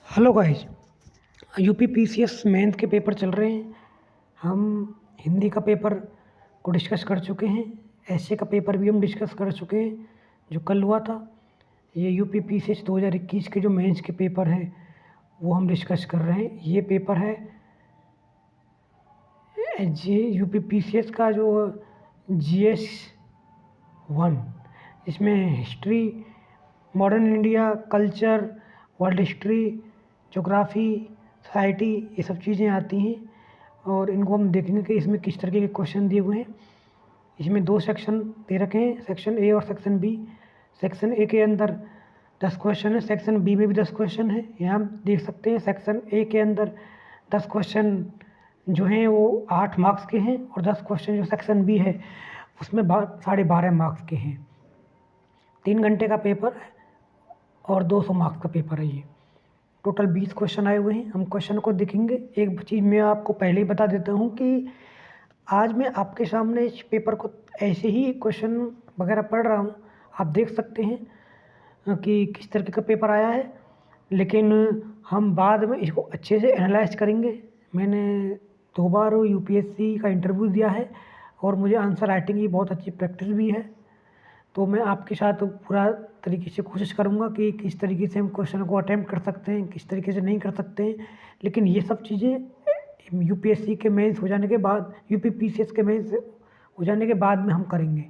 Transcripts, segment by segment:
Hello guys. UP PCS mains के paper चल रहे हैं। हम हिंदी का पेपर को डिस्कस कर चुके हैं। ऐसे का पेपर भी हम डिस्कस कर चुके हैं जो कल हुआ था। ये यूपी पीसीएस 2021 के जो मेंस के पेपर हैं वो हम डिस्कस कर रहे हैं। ये पेपर है जी यूपी पीसीएस का जो जीएस 1, इसमें history, modern India, culture, world history, geography, society, ये सब चीज़ें आती हैं और इनको हम देखेंगे कि इसमें किस तरीके के क्वेश्चन दिए हुए हैं। इसमें 2 सेक्शन दे रखे हैं, सेक्शन ए और सेक्शन बी। सेक्शन ए के अंदर 10 क्वेश्चन है, सेक्शन बी में भी 10 क्वेश्चन है। यहाँ हम देख सकते हैं सेक्शन ए के अंदर 10 क्वेश्चन जो हैं वो 8 मार्क्स के हैं और 10 क्वेश्चन जो सेक्शन बी है उसमें 12.5 मार्क्स के हैं। 3 घंटे का पेपर है और 200 मार्क्स का पेपर है। ये टोटल 20 क्वेश्चन आए हुए हैं। हम क्वेश्चन को देखेंगे। एक चीज़ मैं आपको पहले ही बता देता हूँ कि आज मैं आपके सामने इस पेपर को ऐसे ही क्वेश्चन वगैरह पढ़ रहा हूँ, आप देख सकते हैं कि किस तरीके का पेपर आया है, लेकिन हम बाद में इसको अच्छे से एनालाइज करेंगे। मैंने 2 बार यूपीएससी का इंटरव्यू दिया है और मुझे आंसर राइटिंग की बहुत अच्छी प्रैक्टिस भी है, तो मैं आपके साथ पूरा तरीके से कोशिश करूँगा कि किस तरीके से हम क्वेश्चन को अटेम्प्ट कर सकते हैं, किस तरीके से नहीं कर सकते हैं। लेकिन ये सब चीज़ें यूपीएससी के मेंस हो जाने के बाद, यूपी पीसीएस के मेंस हो जाने के बाद में हम करेंगे।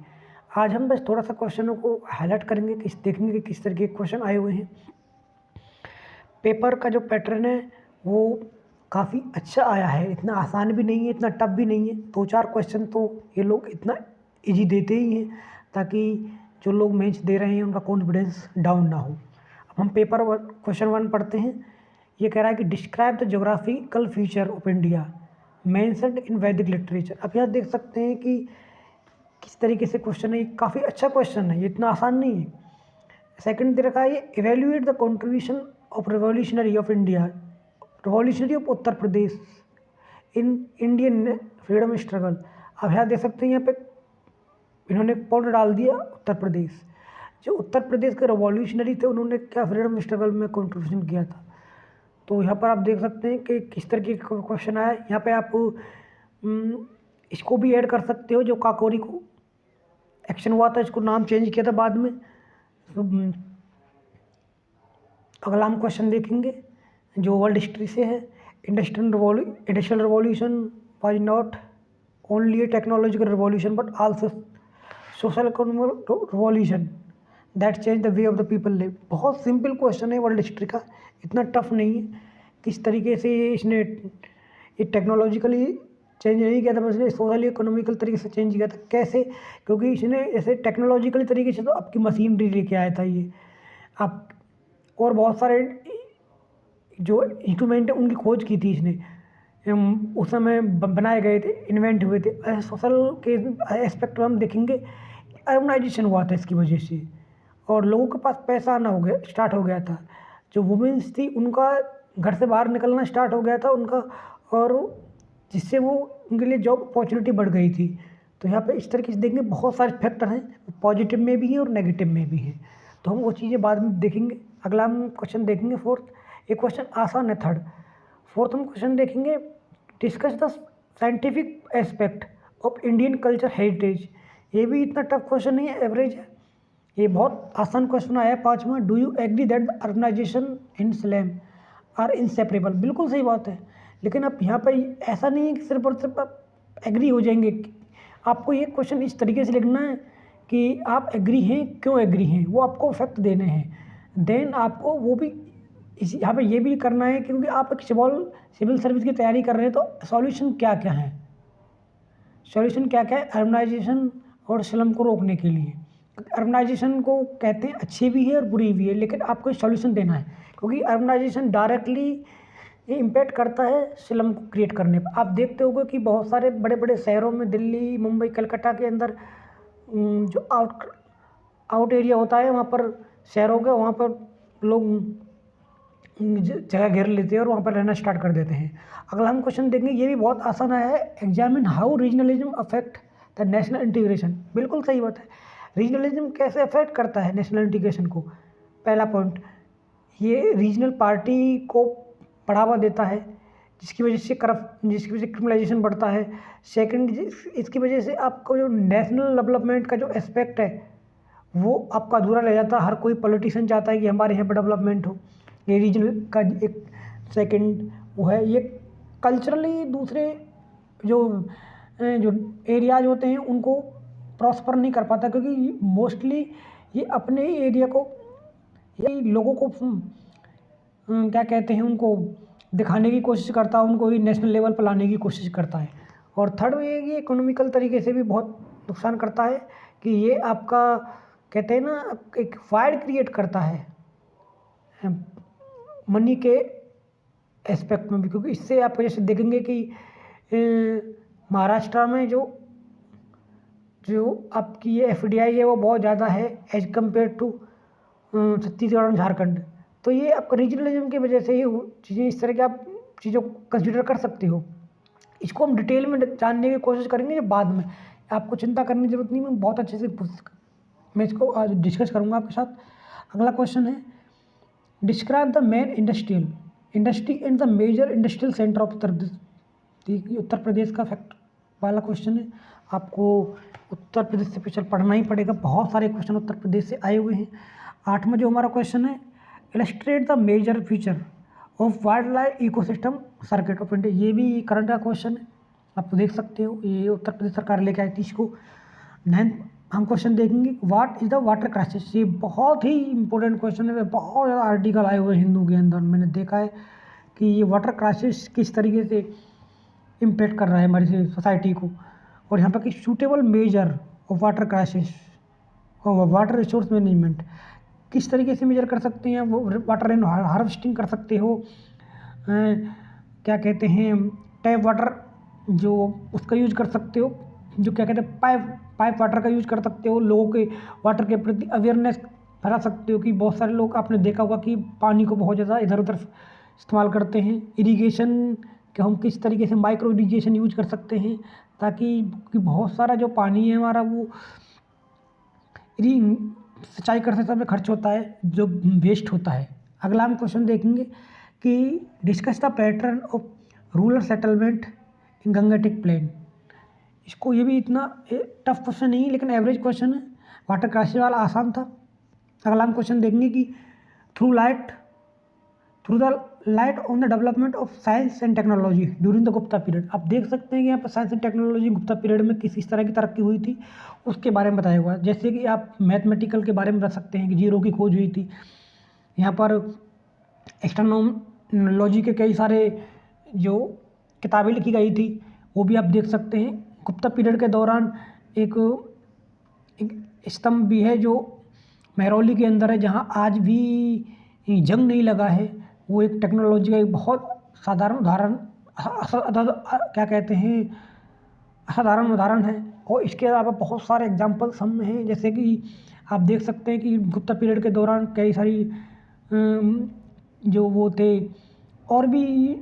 आज हम बस थोड़ा सा क्वेश्चनों को हाईलाइट करेंगे, देखेंगे कि किस तरीके के क्वेश्चन आए हुए हैं। पेपर का जो पैटर्न है वो काफ़ी अच्छा आया है, इतना आसान भी नहीं है, इतना टफ भी नहीं है। 2-4 क्वेश्चन तो ये लोग इतना ईजी देते ही हैं ताकि जो लोग मेंस दे रहे हैं उनका कॉन्फिडेंस डाउन ना हो। अब हम पेपर क्वेश्चन 1 पढ़ते हैं। ये कह रहा है कि describe the geographical feature of India mentioned in वैदिक लिटरेचर। अब यहाँ देख सकते हैं कि किस तरीके से क्वेश्चन है। ये काफ़ी अच्छा क्वेश्चन है, ये इतना आसान नहीं है। सेकंड दे रखा है ये evaluate the contribution of revolutionary of India, revolutionary of Uttar Pradesh in Indian freedom struggle. अब यहाँ देख सकते हैं, यहाँ पे इन्होंने पॉइंट डाल दिया उत्तर प्रदेश। जो उत्तर प्रदेश के रिवॉल्यूशनरी थे उन्होंने क्या फ्रीडम स्ट्रगल में कंट्रीब्यूशन किया था। तो यहाँ पर आप देख सकते हैं कि किस तरीके का क्वेश्चन आया है। यहाँ पे आप इसको भी ऐड कर सकते हो, जो काकोरी को एक्शन हुआ था, इसको नाम चेंज किया था बाद में। तो अगला हम क्वेश्चन देखेंगे जो वर्ल्ड हिस्ट्री से है। Industrial revolution was not only A technological revolution but also social economic revolution that change the way of the people live. बहुत सिंपल क्वेश्चन है वर्ल्ड हिस्ट्री का, इतना टफ नहीं है। किस तरीके से इसने ये टेक्नोलॉजिकली चेंज नहीं किया था, बस इसने सोशल इकोनॉमिकल तरीके से चेंज किया था। कैसे? क्योंकि इसने ऐसे टेक्नोलॉजिकली तरीके से तो आपकी मशीनरी लेके आया था ये आप, और बहुत सारे जो इंस्ट्रूमेंट है उनकी खोज की थी इसने, उस समय बनाए गए थे, इन्वेंट हुए थे। सोशल के एस्पेक्ट में हम देखेंगे अर्बनाइजेशन हुआ था इसकी वजह से, और लोगों के पास पैसा आना स्टार्ट हो गया था। जो वुमेंस थी उनका घर से बाहर निकलना स्टार्ट हो गया था उनका, और जिससे वो उनके लिए जॉब अपॉर्चुनिटी बढ़ गई थी। तो यहाँ पे इस तरीके से देखेंगे बहुत सारे फैक्टर हैं, पॉजिटिव में भी हैं और नेगेटिव में भी हैं, तो हम वो चीज़ें बाद में देखेंगे। अगला हम क्वेश्चन देखेंगे फोर्थ। एक क्वेश्चन आसान है थर्ड। फोर्थ हम क्वेश्चन देखेंगे discuss the scientific aspect of Indian culture heritage. ये भी इतना टफ क्वेश्चन नहीं है, एवरेज है। ये बहुत आसान क्वेश्चन आया है 5वां। Do you agree that the urbanisation in slum are inseparable. बिल्कुल सही बात है, लेकिन अब यहाँ पर ऐसा नहीं है कि सिर्फ और सिर्फ आप एग्री हो जाएंगे। आपको ये क्वेश्चन इस तरीके से लिखना है कि आप एग्री हैं, क्यों एग्री हैं, वो आपको फैक्ट देने हैं। देन आपको वो भी यहाँ पे ये भी करना है क्योंकि आप एक सिविल सर्विस की तैयारी कर रहे हैं, तो सॉल्यूशन क्या क्या है, सॉल्यूशन क्या क्या है अर्बनाइजेशन और स्लम को रोकने के लिए। अर्बनाइजेशन को कहते हैं अच्छी भी है और बुरी भी है, लेकिन आपको सॉल्यूशन देना है क्योंकि अर्बनाइजेशन डायरेक्टली ये इम्पैक्ट करता है स्लम को क्रिएट करने पर। आप देखते होंगे कि बहुत सारे बड़े बड़े शहरों में, दिल्ली, मुंबई, कलकत्ता के अंदर जो आउट एरिया होता है वहाँ पर शहरों के, वहाँ पर लोग जगह घेर लेते हैं और वहाँ पर रहना स्टार्ट कर देते हैं। अगला हम क्वेश्चन देखेंगे, ये भी बहुत आसान आया है। Examine how regionalism affect the national integration. बिल्कुल सही बात है, रीजनलिज्म कैसे अफेक्ट करता है नेशनल इंटीग्रेशन को। पहला पॉइंट ये रीजनल पार्टी को बढ़ावा देता है, जिसकी वजह से क्रिमिनलाइजेशन बढ़ता है। सेकंड, इसकी वजह से आपको जो नेशनल डेवलपमेंट का जो एस्पेक्ट है वो आपका अधूरा रह जाता है। हर कोई पॉलिटिशियन चाहता है कि हमारे यहाँ पर डेवलपमेंट हो। ये रीजनल का एक सेकंड वो है। ये कल्चरली दूसरे जो जो एरियाज होते हैं उनको प्रॉस्पर नहीं कर पाता, क्योंकि मोस्टली ये अपने ही एरिया को, ये लोगों को क्या कहते हैं, उनको दिखाने की कोशिश करता है, उनको ही नेशनल लेवल पर लाने की कोशिश करता है। और थर्ड ये इकोनॉमिकल तरीके से भी बहुत नुकसान करता है कि ये आपका कहते हैं ना एक वाइड क्रिएट करता है मनी के एस्पेक्ट में भी, क्योंकि इससे आप जैसे देखेंगे कि महाराष्ट्र में जो आपकी ये FDI है वो बहुत ज़्यादा है एज कम्पेयर टू छत्तीसगढ़ और झारखंड। तो ये आपका रीजनलिज्म की वजह से ही चीज़ें इस तरह की आप चीज़ों को कंसिडर कर सकते हो। इसको हम डिटेल में जानने की कोशिश करेंगे बाद में, आपको चिंता करने की जरूरत नहीं। मैं बहुत अच्छे से मैं इसको आज डिस्कस करूँगा आपके साथ। अगला क्वेश्चन है, describe the main industry and the major industrial centre of Uttar Pradesh. Uttar Pradesh का फैक्ट वाला क्वेश्चन है, आपको उत्तर प्रदेश से स्पेशल पढ़ना ही पड़ेगा। बहुत सारे क्वेश्चन उत्तर प्रदेश से आए हुए हैं। 8वां जो हमारा क्वेश्चन है, illustrate the major feature of wild life ecosystem circuit of India. ये भी करंट का क्वेश्चन है, आप देख सकते हो, ये उत्तर प्रदेश सरकार लेके आई थी इसको। 9 हम क्वेश्चन देखेंगे, what is the water crisis. ये बहुत ही इंपॉर्टेंट क्वेश्चन है, बहुत ज़्यादा आर्टिकल आए हुए हैं हिंदू के अंदर। मैंने देखा है कि ये वाटर क्राइसिस किस तरीके से इम्पेक्ट कर रहा है हमारी सोसाइटी को, और यहाँ पर कि suitable measure of water crisis और वाटर रिसोर्स मैनेजमेंट किस तरीके से मेजर कर सकते हैं। वो वाटर रेन हार्वेस्टिंग कर सकते हो, क्या कहते हैं टैप वाटर जो उसका यूज कर सकते हो, जो क्या कहते हैं पाइप वाटर का यूज कर सकते हो। लोगों के वाटर के प्रति अवेयरनेस फैला सकते हो कि बहुत सारे लोग, आपने देखा होगा कि पानी को बहुत ज़्यादा इधर उधर इस्तेमाल करते हैं। इरिगेशन कि हम किस तरीके से माइक्रो इरिगेशन यूज कर सकते हैं, ताकि बहुत सारा जो पानी है हमारा वो सिंचाई करते समय खर्च होता है, जो वेस्ट होता है। अगला हम क्वेश्चन देखेंगे कि discuss the pattern of rural settlement in Gangetic plain. इसको ये भी इतना टफ क्वेश्चन नहीं है, लेकिन एवरेज क्वेश्चन है। वाटर क्राइसिस वाला आसान था। अगला हम क्वेश्चन देखेंगे कि through the light on the development of science and technology during the Gupta period. आप देख सकते हैं कि यहाँ पर science and technology Gupta period में किस तरह की तरक्की हुई थी उसके बारे में बताया हुआ है। जैसे कि आप मैथमेटिकल के बारे में बता सकते हैं कि जीरो की खोज हुई थी। यहाँ पर एस्ट्रोनॉमलॉजी के कई सारे जो किताबें लिखी गई थी वो भी आप देख सकते हैं। गुप्ता पीरियड के दौरान एक स्तंभ भी है जो महरौली के अंदर है, जहाँ आज भी जंग नहीं लगा है। वो एक टेक्नोलॉजी का एक बहुत साधारण उदाहरण क्या कहते हैं असाधारण उदाहरण है। और इसके अलावा बहुत सारे एग्जाम्पल्स हम हैं, जैसे कि आप देख सकते हैं कि गुप्ता पीरियड के दौरान कई सारी जो वो थे और भी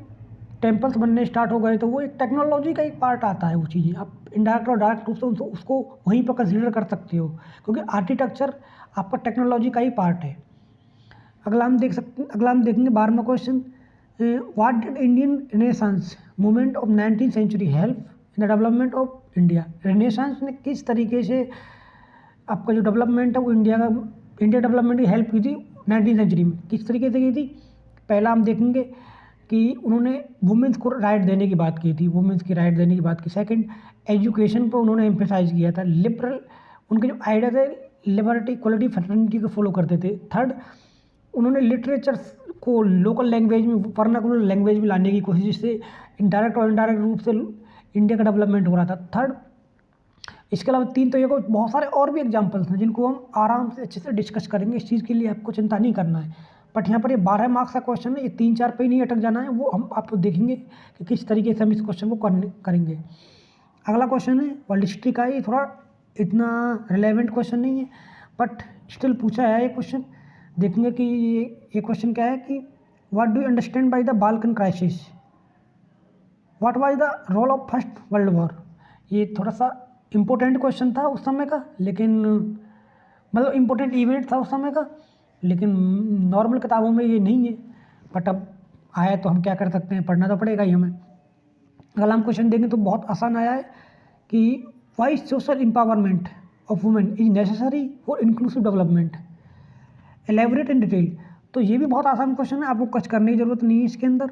टेम्पल्स बनने स्टार्ट हो गए। तो वो एक टेक्नोलॉजी का एक पार्ट आता है। वो चीज़ें आप इनडायरेक्ट और डायरेक्ट रूप से उसको वहीं पर कंसिडर कर सकते हो, क्योंकि आर्किटेक्चर आपका टेक्नोलॉजी का ही पार्ट है। अगला हम देखेंगे 12वां question, what did Indian renaissance movement of 19th century help in the development of India. Renaissance ने किस तरीके से आपका जो डेवलपमेंट है वो इंडिया डेवलपमेंट की हेल्प की थी 19th सेंचुरी में, किस तरीके से की थी। पहला हम देखेंगे कि उन्होंने वुमेंस को राइट देने की बात की थी, वुमेंस की राइट देने की बात की। सेकंड, एजुकेशन पर उन्होंने एम्फेसाइज किया था। लिबरल उनके जो आइडिया थे लिबर्टी इक्वलिटी फ्रेटर्निटी को फॉलो करते थे। थर्ड, उन्होंने लिटरेचर को लोकल लैंग्वेज में वर्नाकुलर लैंग्वेज में लाने की कोशिश, जिससे इनडायरेक्ट और इनडायरेक्ट रूप से इंडिया का डेवलपमेंट हो रहा था। थर्ड, इसके अलावा 3 तो ये बहुत सारे और भी एग्जाम्पल्स हैं जिनको हम आराम से अच्छे से डिस्कस करेंगे। इस चीज़ के लिए आपको चिंता नहीं करना है। बट यहाँ पर ये 12 मार्क्स का क्वेश्चन है, ये 3-4 पे ही नहीं अटक जाना है। वो हम आपको देखेंगे कि किस तरीके से हम इस क्वेश्चन को करेंगे। अगला क्वेश्चन है वर्ल्ड हिस्ट्री का। ये थोड़ा इतना रिलेवेंट क्वेश्चन नहीं है, बट स्टिल पूछा है ये क्वेश्चन। देखेंगे कि ये क्वेश्चन क्या है कि what do you understand by the Balkan crisis, what was the role of first world war. ये थोड़ा सा इम्पोर्टेंट क्वेश्चन था उस समय का, लेकिन मतलब इम्पोर्टेंट इवेंट था उस समय का, लेकिन नॉर्मल किताबों में ये नहीं है, बट अब आया तो हम क्या कर सकते हैं, पढ़ना तो पड़ेगा ही हमें। अगर हम क्वेश्चन देखें तो बहुत आसान आया है कि why social empowerment of women is necessary for inclusive development, elaborate in detail. तो ये भी बहुत आसान क्वेश्चन है, आपको कुछ करने की ज़रूरत नहीं है इसके अंदर।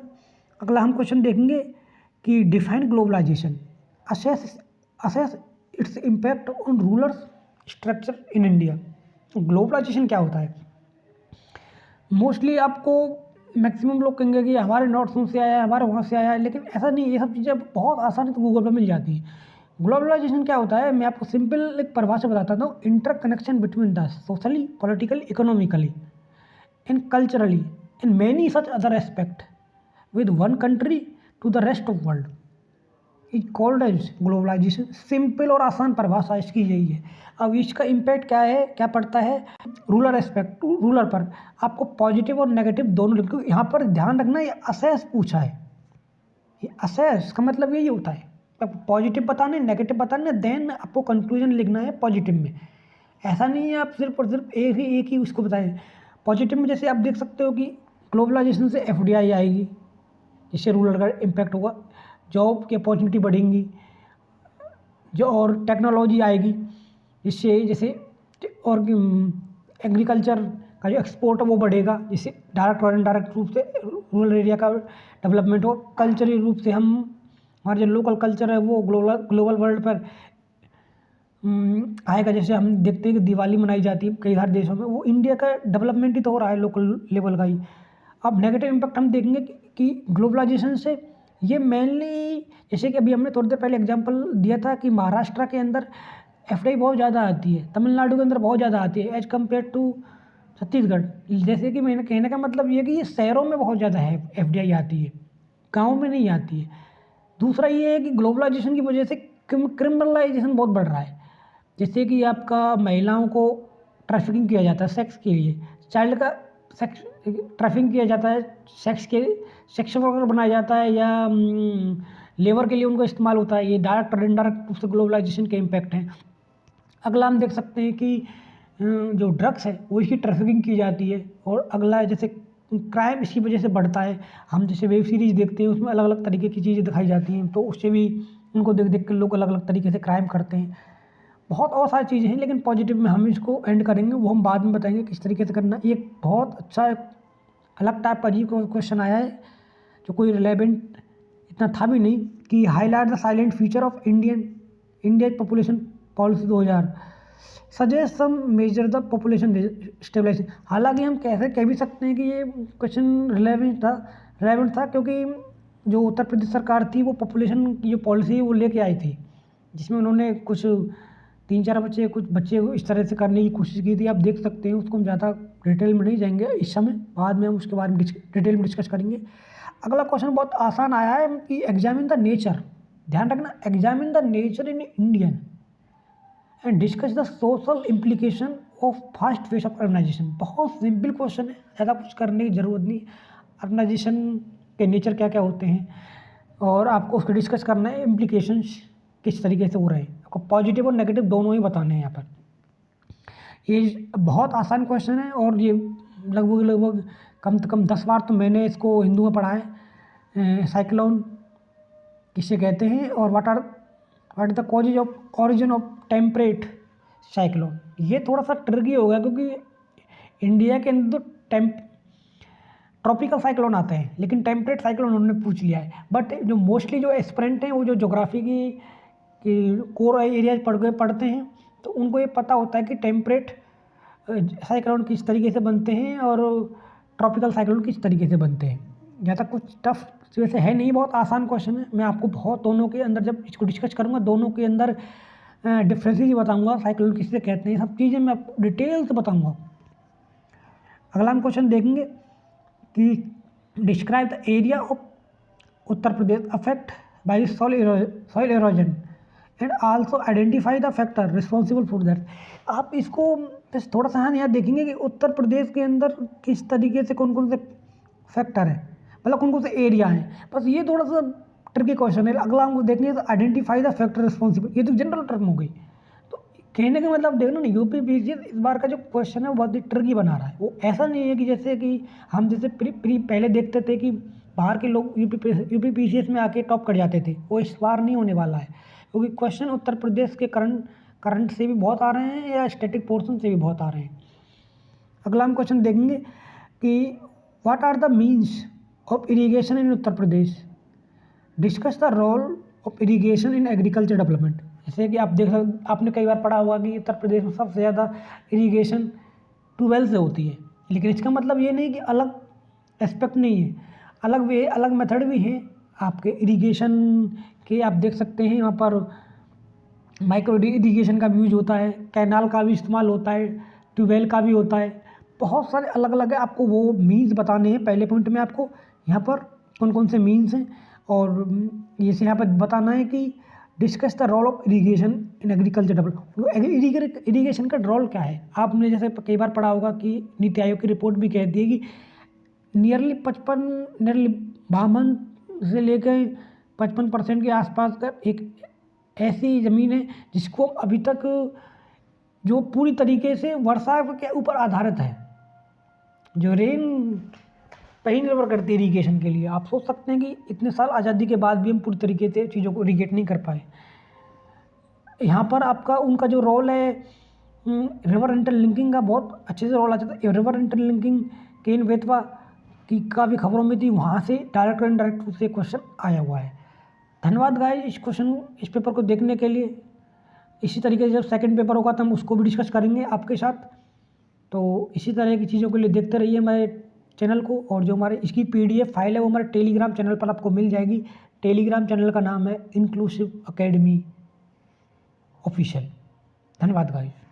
अगला हम क्वेश्चन देखेंगे कि define globalisation, assess assess its impact on rulers structure in India. Globalisation क्या होता है? मोस्टली आपको मैक्सिमम लोग कहेंगे कि हमारे नॉर्थ से आया है, हमारे वहाँ से आया है, लेकिन ऐसा नहीं है। ये सब चीज़ें बहुत आसानी से गूगल पर मिल जाती हैं। ग्लोबलाइजेशन क्या होता है, मैं आपको सिंपल एक परिभाषा बताता हूँ। Inter connection between the socially, politically, economically and culturally and many such other aspect with one country to the rest of world is called as globalization। Simple और आसान परिभाषा इसकी यही है। अब इसका इम्पैक्ट क्या है, क्या पड़ता है रूलर एस्पेक्ट, रूलर पर। आपको पॉजिटिव और नेगेटिव दोनों लिखो। यहाँ पर ध्यान रखना, ये असेस पूछा है। ये असेस का मतलब यही होता है, आपको पॉजिटिव बताना है, नेगेटिव बताना है, देन आपको कंक्लूजन लिखना है पॉजिटिव में। ऐसा नहीं है आप सिर्फ और सिर्फ एक ही उसको बताएं। पॉजिटिव में जैसे आप देख सकते हो कि ग्लोबलाइजेशन से एफडीआई आएगी, जिससे रूरल का इम्पैक्ट होगा, जॉब की अपॉर्चुनिटी बढ़ेंगी, जो और टेक्नोलॉजी आएगी जिससे जैसे और एग्रीकल्चर का जो एक्सपोर्ट है वो बढ़ेगा, जिससे डायरेक्ट और इनडायरेक्ट रूप से रूरल एरिया का डेवलपमेंट हो। कल्चरल रूप से हम हमारे जो लोकल कल्चर है वो ग्लोबल वर्ल्ड पर आएगा। जैसे हम देखते हैं कि दिवाली मनाई जाती है कई सारे देशों में, वो इंडिया का डेवलपमेंट ही तो हो रहा है लोकल लेवल का ही। अब नेगेटिव इम्पैक्ट हम देखेंगे कि ग्लोबलाइजेशन से ये मेनली, जैसे कि अभी हमने थोड़ी देर पहले एग्जांपल दिया था कि महाराष्ट्र के अंदर एफडीआई बहुत ज़्यादा आती है, तमिलनाडु के अंदर बहुत ज़्यादा आती है एज कम्पेयर टू छत्तीसगढ़। जैसे कि मैंने कहने का मतलब ये कि ये शहरों में बहुत ज़्यादा है एफडीआई आती है, गाँव में नहीं आती है। दूसरा ये है कि ग्लोबलाइजेशन की वजह से क्रिमिनलाइजेशन बहुत बढ़ रहा है। जैसे कि आपका महिलाओं को ट्रैफिकिंग किया जाता है सेक्स के लिए, चाइल्ड का सेक्स ट्रैफिकिंग किया जाता है, सेक्स के सेक्स वर्कर बनाया जाता है, या लेबर के लिए उनको इस्तेमाल होता है। ये डायरेक्ट और इनडायरेक्ट रूप से ग्लोबलाइजेशन के इम्पैक्ट हैं। अगला हम देख सकते हैं कि जो ड्रग्स है वो इसकी ट्रैफिकिंग की जाती है। और अगला है जैसे क्राइम इसकी वजह से बढ़ता है। हम जैसे वेब सीरीज़ देखते हैं उसमें अलग अलग तरीके की चीज़ें दिखाई जाती हैं, तो उससे भी उनको देख देख कर लोग अलग अलग तरीके से क्राइम करते हैं। बहुत और सारी चीज़ें हैं, लेकिन पॉजिटिव में हम इसको एंड करेंगे, वो हम बाद में बताएंगे किस तरीके से करना। एक बहुत अच्छा अलग टाइप का अजीब क्वेश्चन आया है जो कोई रिलेवेंट इतना था भी नहीं, कि highlight the silent future of India population policy 2000 suggest some major the population stabilisation. हालांकि हम कैसे कह भी सकते हैं कि ये क्वेश्चन रिलेवेंट था क्योंकि जो उत्तर प्रदेश सरकार थी वो पॉपुलेशन की जो पॉलिसी वो लेके आई थी, जिसमें उन्होंने कुछ 3-4 बच्चे कुछ बच्चे इस तरह से करने की कोशिश की थी। आप देख सकते हैं, उसको हम ज़्यादा डिटेल में नहीं जाएंगे इस समय, बाद में हम उसके बारे में डिटेल में डिस्कस करेंगे। अगला क्वेश्चन बहुत आसान आया है कि एग्जामिन द नेचर, ध्यान रखना, examine the nature in Indian and discuss the social implication of fast phase of urbanisation. बहुत सिंपल क्वेश्चन है, ज़्यादा कुछ करने की ज़रूरत नहीं। अर्बनाइजेशन के नेचर क्या क्या होते हैं और आपको उसको डिस्कस करना है, इम्प्लीकेशंस किस तरीके से हो रहे हैं, आपको पॉजिटिव और नेगेटिव दोनों ही बताने हैं यहाँ पर। ये बहुत आसान क्वेश्चन है और ये लगभग कम से कम 10 बार तो मैंने इसको हिंदू में पढ़ा है। साइक्लोन किसे कहते हैं और what is the causes of origin of temperate cyclone. ये थोड़ा सा ट्रिकी होगा क्योंकि इंडिया के अंदर तो ट्रॉपिकल साइक्लोन आते हैं, लेकिन टेम्परेट साइक्लोन उन्होंने पूछ लिया है। बट जो मोस्टली जो एस्पिरेंट हैं वो जो ज्योग्राफी की कोर एरियाज पढ़ते हैं, तो उनको ये पता होता है कि टेम्परेट साइक्लोन किस तरीके से बनते हैं और ट्रॉपिकल साइक्लोन किस तरीके से बनते हैं। ज़्यादा कुछ टफ वैसे है नहीं, बहुत आसान क्वेश्चन है। मैं आपको बहुत दोनों के अंदर जब इसको डिस्कस करूँगा दोनों के अंदर डिफरेंसेस बताऊँगा, साइक्लोन किससे कहते हैं, सब चीज़ें मैं आपको डिटेल से बताऊँगा। अगला हम क्वेश्चन देखेंगे कि describe the area of Uttar Pradesh affect by soil erosion and also identify the factor responsible for that. आप इसको बस थोड़ा सा यहाँ देखेंगे कि उत्तर प्रदेश के अंदर किस तरीके से कौन कौन से फैक्टर हैं, मतलब कौन कौन से एरिया हैं। बस ये थोड़ा सा ट्रिकी क्वेश्चन है। अगला हमको देखनी है तो आइडेंटिफाई द फैक्टर रिस्पॉन्सिबल, ये तो जनरल टर्म हो गई। तो कहने का मतलब देखो ना, यूपी पीसीएस इस बार का जो क्वेश्चन है वो बहुत ही ट्रिकी बना रहा है। वो ऐसा नहीं है कि जैसे कि हम जैसे पहले देखते थे कि बाहर के लोग यूपी पीसीएस में आके टॉप कर जाते थे, वो इस बार नहीं होने वाला है, क्योंकि क्वेश्चन उत्तर प्रदेश के करंट से भी बहुत आ रहे हैं या स्टैटिक पोर्शन से भी बहुत आ रहे हैं। अगला हम क्वेश्चन देखेंगे कि what are the means of irrigation in Uttar Pradesh, discuss the role of irrigation in agriculture development. जैसे कि आपने कई बार पढ़ा होगा कि उत्तर प्रदेश में सबसे ज़्यादा इरीगेशन ट्यूबवेल से होती है, लेकिन इसका मतलब ये नहीं कि अलग एस्पेक्ट नहीं है, अलग मेथड भी हैं आपके इरीगेशन के। आप देख सकते हैं यहाँ पर माइक्रो इरीगेशन का भी यूज होता है, कैनाल का भी इस्तेमाल होता है, ट्यूबवेल का भी होता है, बहुत सारे अलग अलग है। आपको वो मीन्स बताने हैं पहले पॉइंट में, आपको यहाँ पर कौन कौन से मीन्स हैं, और जैसे यहाँ पर बताना है कि discuss the role of irrigation in agriculture development. Irrigation का रोल क्या है, आपने जैसे कई बार पढ़ा होगा कि नीति आयोग की रिपोर्ट भी कहती है कि नियरली 52 से लेकर 55% के आसपास का एक ऐसी ज़मीन है जिसको अभी तक जो पूरी तरीके से वर्षा के ऊपर आधारित है, जो रेन पर ही निर्भर करती है इरीगेशन के लिए। आप सोच सकते हैं कि इतने साल आज़ादी के बाद भी हम पूरी तरीके से चीज़ों को इरीगेट नहीं कर पाए। यहाँ पर आपका उनका जो रोल है रिवर इंटरलिंकिंग का बहुत अच्छे से रोल आ जाता है। रिवर इंटरलिंकिंग केन बेतवा की काफ़ी खबरों में थी, वहाँ से डायरेक्ट और इनडायरेक्ट से क्वेश्चन आया हुआ है। धन्यवाद गाइस इस पेपर को देखने के लिए। इसी तरीके से जब सेकंड पेपर होगा तो हम उसको भी डिस्कस करेंगे आपके साथ। तो इसी तरह की चीज़ों के लिए देखते रहिए हमारे चैनल को, और जो हमारे इसकी PDF फाइल है वो हमारे टेलीग्राम चैनल पर आपको मिल जाएगी। टेलीग्राम चैनल का नाम है इंक्लूसिव अकेडमी ऑफिशियल। धन्यवाद गाइस।